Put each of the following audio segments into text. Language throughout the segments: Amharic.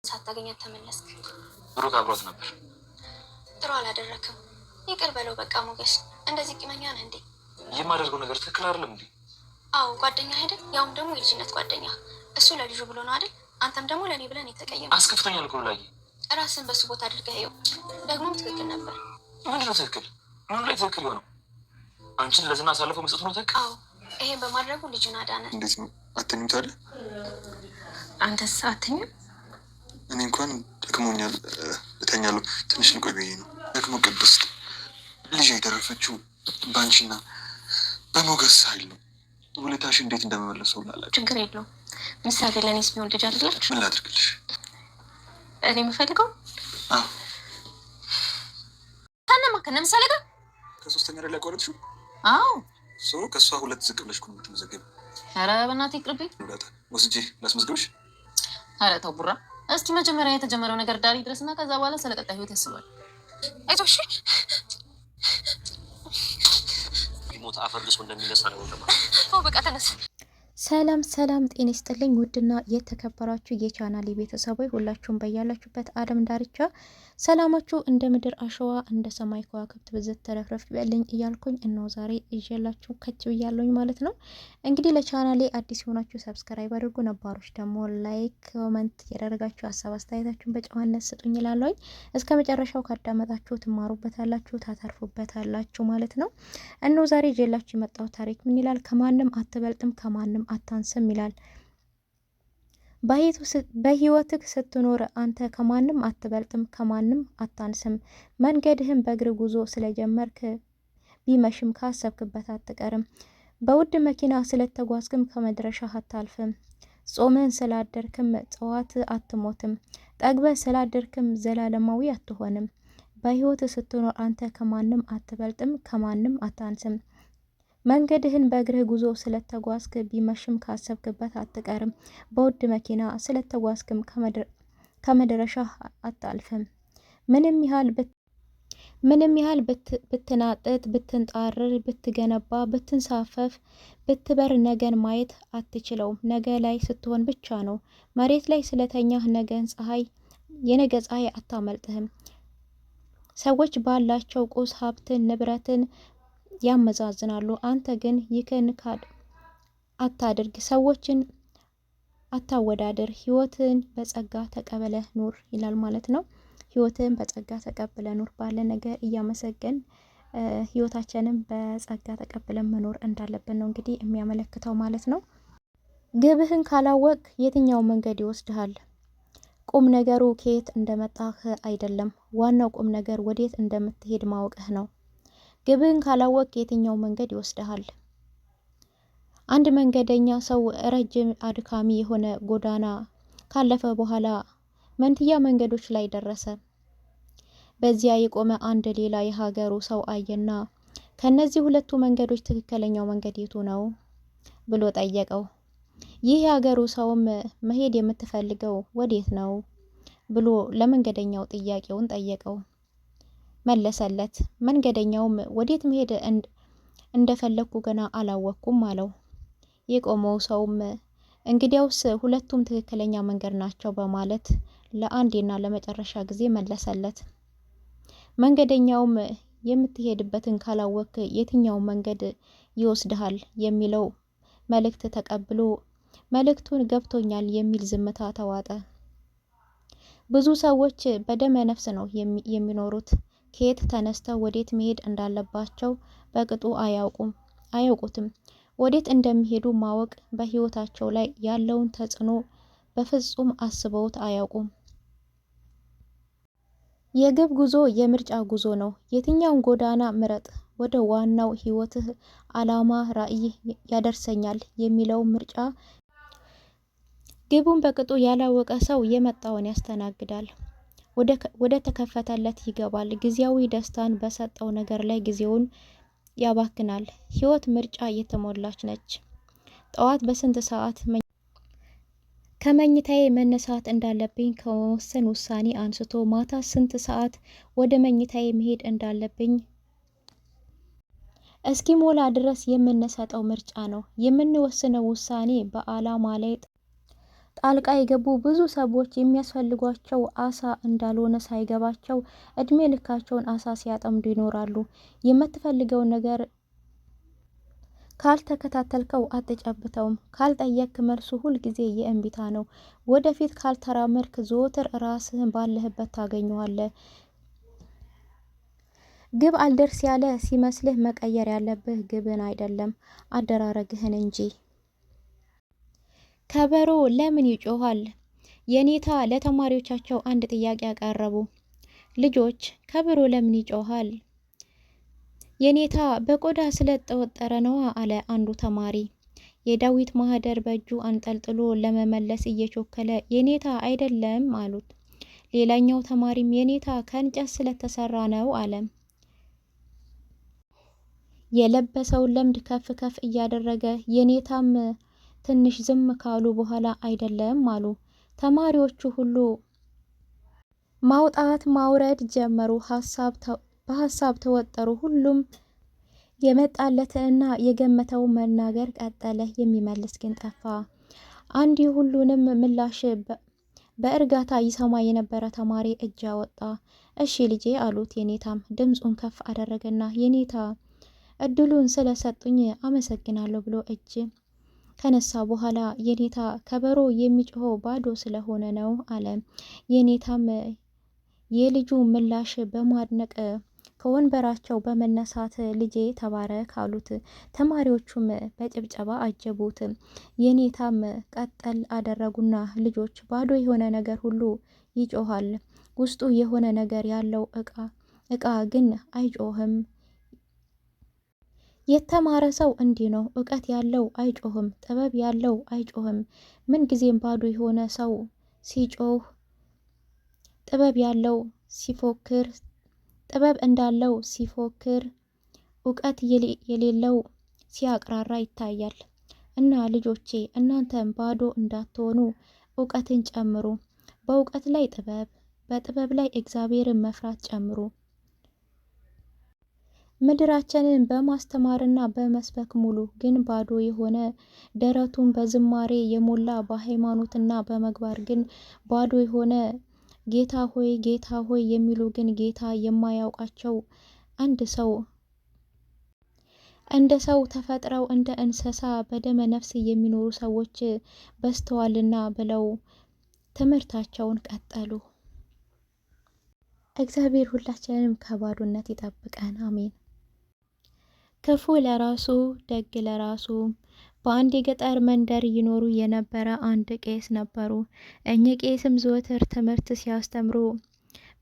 ሳታገኛት ተመለስክ። ብሩክ አብሮት ነበር። ጥሩ አላደረክም። ይቅር በለው በቃ ሞገስ፣ እንደዚህ ቂመኛ ነህ እንዴ? የማደርገው ነገር ትክክል አይደለም እንዴ? አዎ ጓደኛ አይደል? ያውም ደግሞ የልጅነት ጓደኛ። እሱ ለልጁ ብሎ ነው አይደል? አንተም ደግሞ ለእኔ ብለን የተቀየመ አስከፍተኛል እኮ ላይ ራስን በሱ ቦታ አድርገህ ይኸው። ደግሞም ትክክል ነበር። ምንድነው ትክክል? ምን ላይ ትክክል ሆነው? አንቺን ለዝና አሳልፈው መስጠት ነው ትክክል? አዎ ይሄን በማድረጉ ልጁን አዳነ። እንዴት ነው አተኝም ታዲያ? አንተስ አተኝም? እኔ እንኳን ደክሞኛል እተኛለሁ። ትንሽ ልቆይ ብዬ ነው። ደግሞ ቅድስት ልጅ የተረፈችው በአንቺና በሞገስ ኃይል ነው። ውለታሽ እንዴት እንደመመለሰው ላላችሁ። ችግር የለውም። ምሳሌ ለእኔስ ቢሆን ልጅ አይደላችሁ? ምን ላድርግልሽ? እኔ የምፈልገው ታነማ ከነምሳሌ ጋር ከሶስተኛ ላይ ያቋረጥሽው? አዎ ከእሷ ሁለት ዝቅ ብለሽ ነው የምትመዘገብ። ኧረ በእናትህ ይቅርብኝ። ወስጄ ላስመዝገብሽ? ኧረ ተው ቡራ፣ እስቲ መጀመሪያ የተጀመረው ነገር ዳር ይድረስና ከዛ በኋላ ስለ ቀጣይ ህይወት ያስባል። አይዞሽ ሞት አፈር ልሶ እንደሚነሳ ነው ማለት ነው። በቃ ተነስ። ሰላም ሰላም፣ ጤና ይስጥልኝ ውድና የተከበራችሁ የቻናሌ ቤተሰቦች ሁላችሁም በያላችሁበት ዓለም ዳርቻ ሰላማችሁ እንደ ምድር አሸዋ እንደ ሰማይ ከዋክብት ብዝት ተረፍረፍ ይበልኝ እያልኩኝ እነሆ ዛሬ ይዤላችሁ ከች ብያለሁኝ ማለት ነው። እንግዲህ ለቻናሌ አዲስ የሆናችሁ ሰብስክራይብ አድርጉ፣ ነባሮች ደግሞ ላይክ ኮመንት ያደረጋችሁ ሀሳብ አስተያየታችሁን በጨዋነት ስጡኝ እላለሁኝ። እስከ መጨረሻው ካዳመጣችሁ ትማሩበታላችሁ፣ ታተርፉበታላችሁ ማለት ነው። እነሆ ዛሬ ይዤላችሁ የመጣሁት ታሪክ ምን ይላል? ከማንም አትበልጥም ከማንም አታንስም ይላል። በህይወትህ ስትኖር አንተ ከማንም አትበልጥም ከማንም አታንስም። መንገድህን በእግር ጉዞ ስለጀመርክ ቢመሽም ካሰብክበት አትቀርም። በውድ መኪና ስለተጓዝክም ከመድረሻህ አታልፍም። ጾምህን ስላደርክም ጠዋት አትሞትም። ጠግበህ ስላደርክም ዘላለማዊ አትሆንም። በህይወት ስትኖር አንተ ከማንም አትበልጥም ከማንም አታንስም። መንገድህን በእግርህ ጉዞ ስለተጓዝክ ቢመሽም ካሰብክበት አትቀርም። በውድ መኪና ስለተጓዝክም ከመድረሻህ አታልፍም። ምንም ያህል ብትናጥጥ፣ ብትንጣርር፣ ብትገነባ፣ ብትንሳፈፍ፣ ብትበር ነገን ማየት አትችለውም። ነገ ላይ ስትሆን ብቻ ነው። መሬት ላይ ስለተኛህ የነገ ፀሐይ አታመልጥህም። ሰዎች ባላቸው ቁስ ሀብትን ንብረትን ያመዛዝናሉ። አንተ ግን ይህን አታድርግ። ሰዎችን አታወዳድር። ህይወትን በጸጋ ተቀበለ ኑር ይላል ማለት ነው። ህይወትን በጸጋ ተቀበለ ኑር ባለ ነገር እያመሰገን ህይወታችንን በጸጋ ተቀብለን መኖር እንዳለብን ነው እንግዲህ የሚያመለክተው ማለት ነው። ግብህን ካላወቅ የትኛው መንገድ ይወስድሃል? ቁም ነገሩ ከየት እንደመጣህ አይደለም፣ ዋናው ቁም ነገር ወዴት እንደምትሄድ ማወቅህ ነው። ግብህን ካላወቅ የትኛው መንገድ ይወስድሃል? አንድ መንገደኛ ሰው ረጅም አድካሚ የሆነ ጎዳና ካለፈ በኋላ መንትያ መንገዶች ላይ ደረሰ። በዚያ የቆመ አንድ ሌላ የሀገሩ ሰው አየና ከነዚህ ሁለቱ መንገዶች ትክክለኛው መንገድ የቱ ነው ብሎ ጠየቀው። ይህ የሀገሩ ሰውም መሄድ የምትፈልገው ወዴት ነው ብሎ ለመንገደኛው ጥያቄውን ጠየቀው። መለሰለት። መንገደኛውም ወዴት መሄድ እንደፈለኩ ገና አላወቅኩም አለው። የቆመው ሰውም እንግዲያውስ ሁለቱም ትክክለኛ መንገድ ናቸው በማለት ለአንዴና ለመጨረሻ ጊዜ መለሰለት። መንገደኛውም የምትሄድበትን ካላወቅ የትኛው መንገድ ይወስድሃል የሚለው መልእክት ተቀብሎ መልእክቱን ገብቶኛል የሚል ዝምታ ተዋጠ። ብዙ ሰዎች በደመ ነፍስ ነው የሚኖሩት። ከየት ተነስተው ወዴት መሄድ እንዳለባቸው በቅጡ አያውቁትም። ወዴት እንደሚሄዱ ማወቅ በህይወታቸው ላይ ያለውን ተጽዕኖ በፍጹም አስበውት አያውቁም። የግብ ጉዞ የምርጫ ጉዞ ነው። የትኛውን ጎዳና ምረጥ፣ ወደ ዋናው ህይወትህ አላማ ራዕይ ያደርሰኛል የሚለው ምርጫ ግቡን በቅጡ ያላወቀ ሰው የመጣውን ያስተናግዳል። ወደ ተከፈተለት ይገባል። ጊዜያዊ ደስታን በሰጠው ነገር ላይ ጊዜውን ያባክናል። ህይወት ምርጫ የተሞላች ነች። ጠዋት በስንት ሰዓት ከመኝታዬ መነሳት እንዳለብኝ ከመወሰን ውሳኔ አንስቶ ማታ ስንት ሰዓት ወደ መኝታዬ መሄድ እንዳለብኝ እስኪሞላ ድረስ የምንሰጠው ምርጫ ነው። የምንወስነው ውሳኔ በአላማ ላይ ጣልቃ የገቡ ብዙ ሰዎች የሚያስፈልጓቸው አሳ እንዳልሆነ ሳይገባቸው እድሜ ልካቸውን አሳ ሲያጠምዱ ይኖራሉ። የምትፈልገውን ነገር ካልተከታተልከው አትጨብተውም። ካልጠየክ መልሱ ሁልጊዜ የእንቢታ ነው። ወደፊት ካልተራመድክ ዘወትር ራስህን ባለህበት ታገኘዋለህ። ግብ አልደርስ ያለ ሲመስልህ መቀየር ያለብህ ግብን አይደለም አደራረግህን እንጂ። ከበሮ ለምን ይጮሃል? የኔታ ለተማሪዎቻቸው አንድ ጥያቄ ያቀረቡ። ልጆች ከበሮ ለምን ይጮሃል? የኔታ በቆዳ ስለተወጠረ ነዋ አለ አንዱ ተማሪ። የዳዊት ማህደር በእጁ አንጠልጥሎ ለመመለስ እየቾከለ የኔታ አይደለም አሉት። ሌላኛው ተማሪም የኔታ ከእንጨት ስለተሰራ ነው አለ። የለበሰውን ለምድ ከፍ ከፍ እያደረገ የኔታም ትንሽ ዝም ካሉ በኋላ አይደለም አሉ። ተማሪዎቹ ሁሉ ማውጣት ማውረድ ጀመሩ። በሀሳብ ተወጠሩ። ሁሉም የመጣለትንና የገመተው መናገር ቀጠለ። የሚመልስ ግን ጠፋ። አንድ የሁሉንም ምላሽ በእርጋታ ይሰማ የነበረ ተማሪ እጅ አወጣ። እሺ ልጄ አሉት። የኔታም ድምፁን ከፍ አደረገና የኔታ እድሉን ስለሰጡኝ አመሰግናለሁ ብሎ እጅ ከነሳ በኋላ የኔታ ከበሮ የሚጮኸው ባዶ ስለሆነ ነው አለ። የኔታም የልጁ ምላሽ በማድነቅ ከወንበራቸው በመነሳት ልጄ ተባረክ አሉት። ተማሪዎቹም በጭብጨባ አጀቡት። የኔታም ቀጠል አደረጉና ልጆች ባዶ የሆነ ነገር ሁሉ ይጮሃል፣ ውስጡ የሆነ ነገር ያለው እቃ ግን አይጮህም። የተማረ ሰው እንዲህ ነው። እውቀት ያለው አይጮህም፣ ጥበብ ያለው አይጮህም። ምን ጊዜም ባዶ የሆነ ሰው ሲጮህ፣ ጥበብ ያለው ሲፎክር፣ ጥበብ እንዳለው ሲፎክር፣ እውቀት የሌለው ሲያቅራራ ይታያል። እና ልጆቼ እናንተም ባዶ እንዳትሆኑ እውቀትን ጨምሩ። በእውቀት ላይ ጥበብ፣ በጥበብ ላይ እግዚአብሔርን መፍራት ጨምሩ። ምድራችንን በማስተማርና በመስበክ ሙሉ። ግን ባዶ የሆነ ደረቱን በዝማሬ የሞላ በሃይማኖትና በመግባር ግን ባዶ የሆነ ጌታ ሆይ ጌታ ሆይ የሚሉ ግን ጌታ የማያውቃቸው እንደ ሰው ተፈጥረው እንደ እንስሳ በደመ ነፍስ የሚኖሩ ሰዎች በስተዋልና ብለው ትምህርታቸውን ቀጠሉ። እግዚአብሔር ሁላችንንም ከባዶነት ይጠብቀን፣ አሜን። ክፉ ለራሱ ደግ ለራሱ። በአንድ የገጠር መንደር ይኖሩ የነበረ አንድ ቄስ ነበሩ። እኚህ ቄስም ዘወትር ትምህርት ሲያስተምሩ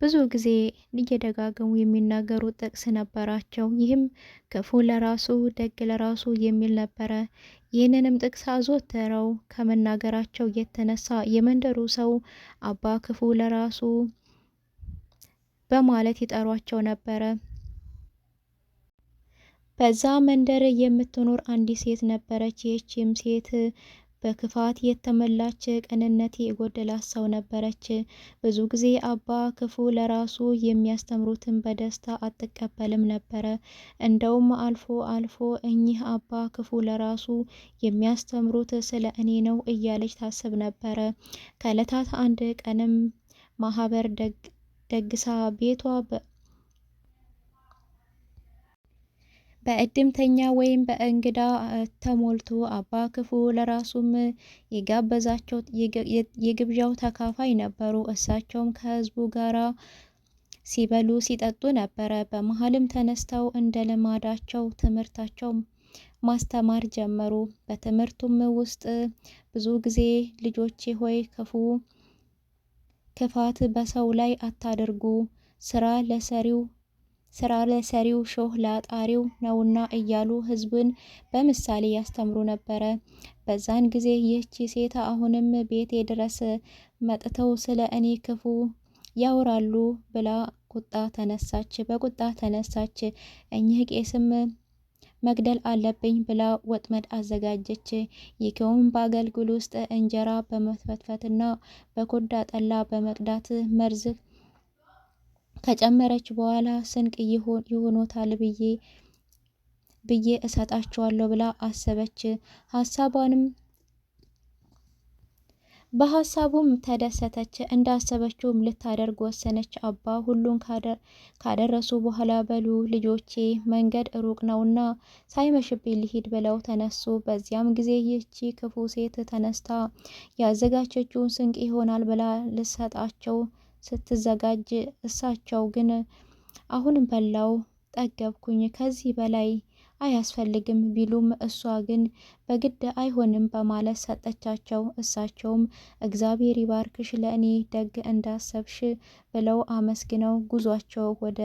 ብዙ ጊዜ እየደጋገሙ የሚናገሩ ጥቅስ ነበራቸው። ይህም ክፉ ለራሱ ደግ ለራሱ የሚል ነበረ። ይህንንም ጥቅስ አዘወትረው ከመናገራቸው የተነሳ የመንደሩ ሰው አባ ክፉ ለራሱ በማለት ይጠሯቸው ነበረ። በዛ መንደር የምትኖር አንዲት ሴት ነበረች። ይህችም ሴት በክፋት የተመላች ቅንነት የጎደላት ሰው ነበረች። ብዙ ጊዜ አባ ክፉ ለራሱ የሚያስተምሩትን በደስታ አትቀበልም ነበረ። እንደውም አልፎ አልፎ እኚህ አባ ክፉ ለራሱ የሚያስተምሩት ስለ እኔ ነው እያለች ታስብ ነበረ። ከዕለታት አንድ ቀንም ማህበር ደግሳ ቤቷ በእድምተኛ ወይም በእንግዳ ተሞልቶ አባ ክፉ ለራሱም የጋበዛቸው የግብዣው ተካፋይ ነበሩ። እሳቸውም ከህዝቡ ጋራ ሲበሉ ሲጠጡ ነበረ። በመሀልም ተነስተው እንደ ልማዳቸው ትምህርታቸው ማስተማር ጀመሩ። በትምህርቱም ውስጥ ብዙ ጊዜ ልጆቼ ሆይ ክፋት በሰው ላይ አታድርጉ፣ ስራ ለሰሪው ሾህ ለአጣሪው ነውና እያሉ ህዝብን በምሳሌ ያስተምሩ ነበረ። በዛን ጊዜ ይህቺ ሴት አሁንም ቤቴ ድረስ መጥተው ስለ እኔ ክፉ ያወራሉ ብላ በቁጣ ተነሳች። እኚህ ቄስም መግደል አለብኝ ብላ ወጥመድ አዘጋጀች። ይኸውም በአገልግል ውስጥ እንጀራ በመፈትፈትና በኮዳ ጠላ በመቅዳት መርዝ ከጨመረች በኋላ ስንቅ ይሆኖታል ብዬ እሰጣቸዋለሁ ብላ አሰበች። ሀሳቧንም በሀሳቡም ተደሰተች። እንዳሰበችውም ልታደርግ ወሰነች። አባ ሁሉን ካደረሱ በኋላ በሉ ልጆቼ መንገድ ሩቅ ነውና ሳይመሽብኝ ልሂድ ብለው ተነሱ። በዚያም ጊዜ ይህቺ ክፉ ሴት ተነስታ ያዘጋጀችውን ስንቅ ይሆናል ብላ ልሰጣቸው ስትዘጋጅ፣ እሳቸው ግን አሁን በላው ጠገብኩኝ፣ ከዚህ በላይ አያስፈልግም ቢሉም እሷ ግን በግድ አይሆንም በማለት ሰጠቻቸው። እሳቸውም እግዚአብሔር ይባርክሽ ለእኔ ደግ እንዳሰብሽ ብለው አመስግነው ጉዟቸው ወደ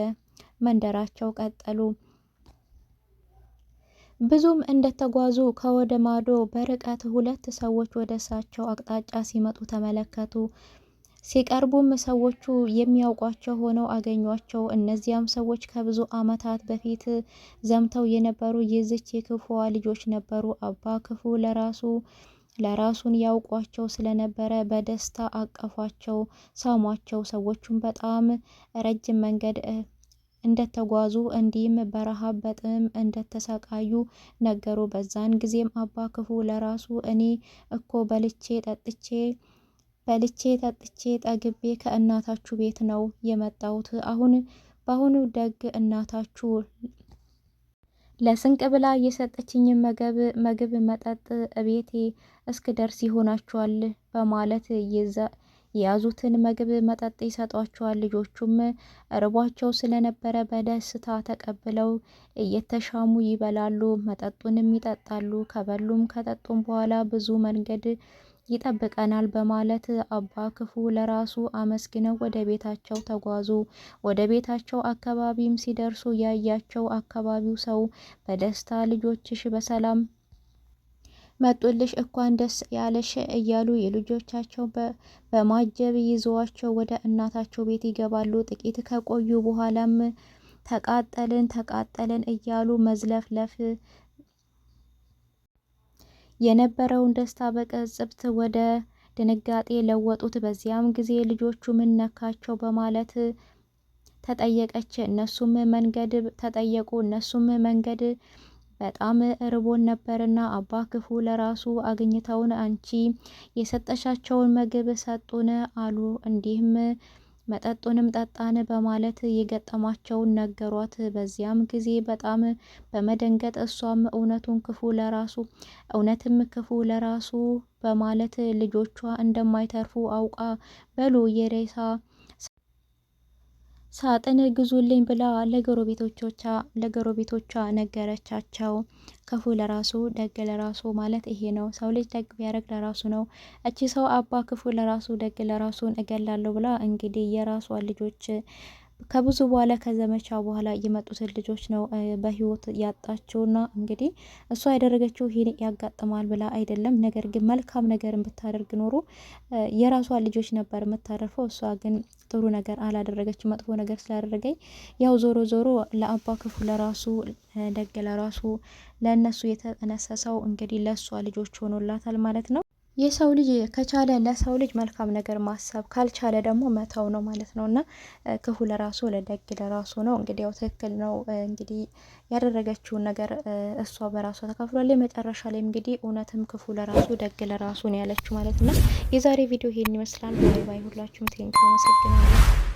መንደራቸው ቀጠሉ። ብዙም እንደተጓዙ ከወደ ማዶ በርቀት ሁለት ሰዎች ወደ እሳቸው አቅጣጫ ሲመጡ ተመለከቱ። ሲቀርቡም ሰዎቹ የሚያውቋቸው ሆነው አገኟቸው። እነዚያም ሰዎች ከብዙ ዓመታት በፊት ዘምተው የነበሩ የዚች የክፉዋ ልጆች ነበሩ። አባ ክፉ ለራሱን ያውቋቸው ስለነበረ በደስታ አቀፏቸው፣ ሳሟቸው። ሰዎቹም በጣም ረጅም መንገድ እንደተጓዙ እንዲህም በረሃብ በጥም እንደተሰቃዩ ነገሩ። በዛን ጊዜም አባ ክፉ ለራሱ እኔ እኮ በልቼ ጠጥቼ ጠግቤ ከእናታችሁ ቤት ነው የመጣሁት። በአሁኑ ደግ እናታችሁ ለስንቅ ብላ የሰጠችኝ ምግብ መጠጥ ቤቴ እስክደርስ ይሆናችኋል በማለት የያዙትን ምግብ መጠጥ ይሰጧቸዋል። ልጆቹም ርቧቸው ስለነበረ በደስታ ተቀብለው እየተሻሙ ይበላሉ፣ መጠጡንም ይጠጣሉ። ከበሉም ከጠጡም በኋላ ብዙ መንገድ ይጠብቀናል በማለት አባ ክፉ ለራሱ አመስግነው ወደ ቤታቸው ተጓዙ። ወደ ቤታቸው አካባቢም ሲደርሱ ያያቸው አካባቢው ሰው በደስታ ልጆችሽ በሰላም መጡልሽ እንኳን ደስ ያለሽ እያሉ የልጆቻቸው በማጀብ ይዘዋቸው ወደ እናታቸው ቤት ይገባሉ። ጥቂት ከቆዩ በኋላም ተቃጠልን እያሉ መዝለፍለፍ የነበረውን ደስታ በቅጽበት ወደ ድንጋጤ ለወጡት። በዚያም ጊዜ ልጆቹ ምን ነካቸው በማለት ተጠየቀች። እነሱም መንገድ በጣም ርቦን ነበርና አባ ክፉ ለራሱ አግኝተውን አንቺ የሰጠሻቸውን ምግብ ሰጡን አሉ። እንዲህም መጠጡንም ጠጣን በማለት የገጠማቸውን ነገሯት። በዚያም ጊዜ በጣም በመደንገጥ እሷም እውነትም ክፉ ለራሱ በማለት ልጆቿ እንደማይተርፉ አውቃ በሉ የሬሳ ሳጥን ግዙልኝ ብላ ለጎረቤቶቿ ነገረቻቸው። ክፉ ለራሱ ደግ ለራሱ ማለት ይሄ ነው። ሰው ልጅ ደግ ቢያደርግ ለራሱ ነው። እቺ ሰው አባ ክፉ ለራሱ ደግ ለራሱን እገላለሁ ብላ እንግዲህ የራሷ ልጆች ከብዙ በኋላ ከዘመቻ በኋላ የመጡትን ልጆች ነው በህይወት ያጣችውና እንግዲህ እሷ ያደረገችው ይሄ ያጋጥማል ብላ አይደለም። ነገር ግን መልካም ነገርን ብታደርግ ኖሮ የራሷ ልጆች ነበር የምታረፈው። እሷ ግን ጥሩ ነገር አላደረገች፣ መጥፎ ነገር ስላደረገኝ ያው ዞሮ ለአባ ክፉ ለራሱ ደግ ለራሱ ለእነሱ የተጠነሰሰው እንግዲህ ለእሷ ልጆች ሆኖላታል ማለት ነው። የሰው ልጅ ከቻለ ለሰው ልጅ መልካም ነገር ማሰብ ካልቻለ ደግሞ መተው ነው ማለት ነው። እና ክፉ ለራሱ ለደግ ለራሱ ነው። እንግዲህ ያው ትክክል ነው። እንግዲህ ያደረገችውን ነገር እሷ በራሷ ተከፍሏል። መጨረሻ ላይ እንግዲህ እውነትም ክፉ ለራሱ ደግ ለራሱ ነው ያለችው ማለት ነው። የዛሬ ቪዲዮ ይሄን ይመስላል። ባይ ባይ። ሁላችሁም ቴንኪው፣ አመሰግናለሁ።